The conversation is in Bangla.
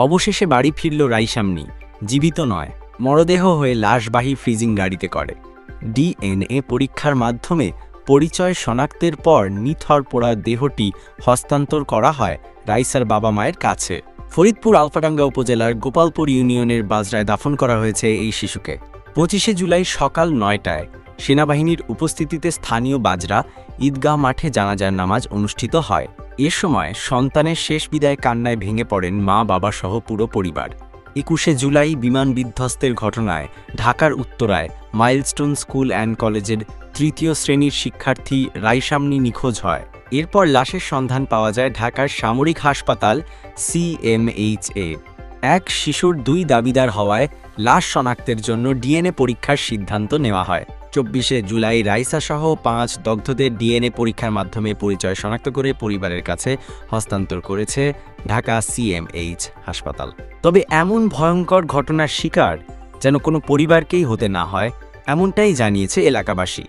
অবশেষে বাড়ি ফিরল রাইসামনি, জীবিত নয়, মরদেহ হয়ে লাশবাহী ফ্রিজিং গাড়িতে করে। ডিএনএ পরীক্ষার মাধ্যমে পরিচয় শনাক্তের পর নিথর পোড়া দেহটি হস্তান্তর করা হয় রাইসার বাবা মায়ের কাছে। ফরিদপুর আলফাডাঙ্গা উপজেলার গোপালপুর ইউনিয়নের বাজরায় দাফন করা হয়েছে এই শিশুকে। 25শে জুলাই সকাল 9টায় সেনাবাহিনীর উপস্থিতিতে স্থানীয় বাজরা ঈদগাহ মাঠে জানাজার নামাজ অনুষ্ঠিত হয়। এ সময় সন্তানের শেষ বিদায় কান্নায় ভেঙে পড়েন মা বাবা সহ পুরো পরিবার। 21শে জুলাই বিমান বিধ্বস্তের ঘটনায় ঢাকার উত্তরায় মাইলস্টোন স্কুল অ্যান্ড কলেজের তৃতীয় শ্রেণীর শিক্ষার্থী রাইসামনি নিখোঁজ হয়। এরপর লাশের সন্ধান পাওয়া যায় ঢাকার সামরিক হাসপাতাল সিএমএইচএ। এক শিশুর 2 দাবিদার হওয়ায় লাশ শনাক্তের জন্য ডিএনএ পরীক্ষার সিদ্ধান্ত নেওয়া হয়। 24শে জুলাই রাইসা সহ 5 দগ্ধদের ডিএনএ পরীক্ষার মাধ্যমে পরিচয় শনাক্ত করে পরিবারের কাছে হস্তান্তর করেছে ঢাকা সিএমএইচ হাসপাতাল। তবে এমন ভয়ঙ্কর ঘটনার শিকার যেন কোনো পরিবারকেই হতে না হয়, এমনটাই জানিয়েছে এলাকাবাসী।